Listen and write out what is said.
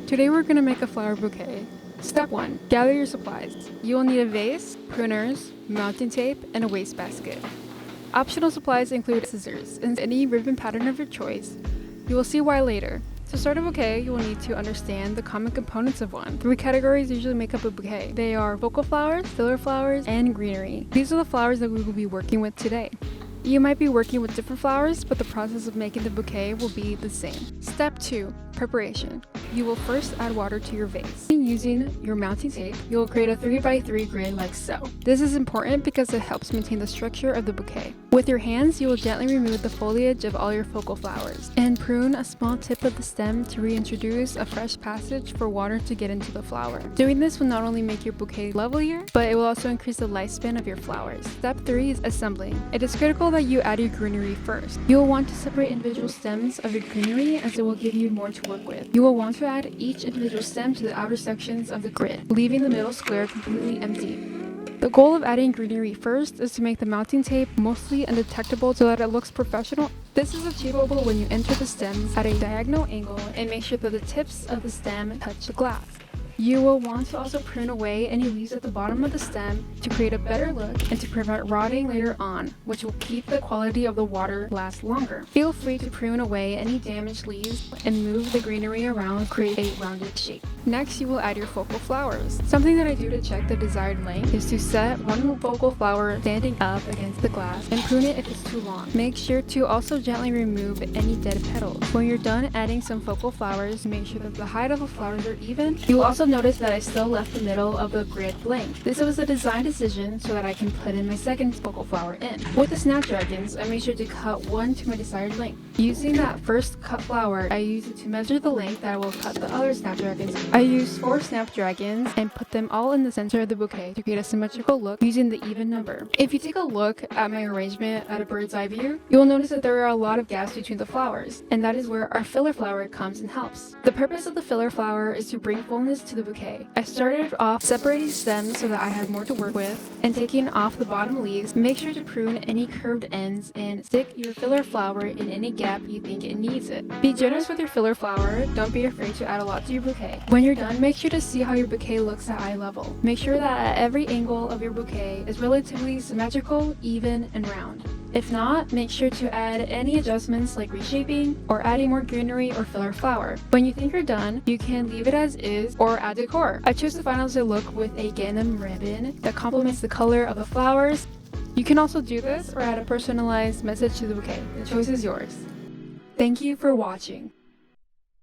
Today we're going to make a flower bouquet. Step 1. Gather your supplies. You will need a vase, pruners, mounting tape, and a wastebasket. Optional supplies include scissors and any ribbon pattern of your choice. You will see why later. To start a bouquet, you will need to understand the common components of one. 3 categories usually make up a bouquet. They are focal flowers, filler flowers, and greenery. These are the flowers that we will be working with today. You might be working with different flowers, but the process of making the bouquet will be the same. Step 2. Preparation. You will first add water to your vase. Using your mounting tape, you will create a 3x3 grid like so. This is important because it helps maintain the structure of the bouquet. With your hands, you will gently remove the foliage of all your focal flowers and prune a small tip of the stem to reintroduce a fresh passage for water to get into the flower. Doing this will not only make your bouquet lovelier, but it will also increase the lifespan of your flowers. Step 3 is assembling. It is critical that you add your greenery first. You will want to separate individual stems of your greenery as it will give you more to work with. You will want to add each individual stem to the outer sections of the grid, leaving the middle square completely empty. The goal of adding greenery first is to make the mounting tape mostly undetectable so that it looks professional. This is achievable when you enter the stems at a diagonal angle and make sure that the tips of the stem touch the glass. You will want to also prune away any leaves at the bottom of the stem to create a better look and to prevent rotting later on, which will keep the quality of the water last longer. Feel free to prune away any damaged leaves and move the greenery around to create a rounded shape. Next, you will add your focal flowers. Something that I do to check the desired length is to set one focal flower standing up against the glass and prune it if it's too long. Make sure to also gently remove any dead petals. When you're done adding some focal flowers, make sure that the height of the flowers are even. You will also notice that I still left the middle of the grid blank. This was a design decision so that I can put in my second focal flower in. With the snapdragons, I made sure to cut one to my desired length. Using that first cut flower, I used it to measure the length that I will cut the other snapdragons. I used 4 snapdragons and put them all in the center of the bouquet to create a symmetrical look using the even number. If you take a look at my arrangement at a bird's eye view, you will notice that there are a lot of gaps between the flowers, and that is where our filler flower comes and helps. The purpose of the filler flower is to bring fullness to the bouquet. I started off separating stems so that I had more to work with, and taking off the bottom leaves. Make sure to prune any curved ends and stick your filler flower in any gap you think it needs it. Be generous with your filler flower. Don't be afraid to add a lot to your bouquet. When you're done, make sure to see how your bouquet looks at eye level. Make sure that at every angle of your bouquet is relatively symmetrical, even, and round. If not, make sure to add any adjustments like reshaping or adding more greenery or filler flower. When you think you're done, you can leave it as is or add decor. I chose to finalize the look with a denim ribbon that complements the color of the flowers. You can also do this or add a personalized message to the bouquet. The choice is yours. Thank you for watching.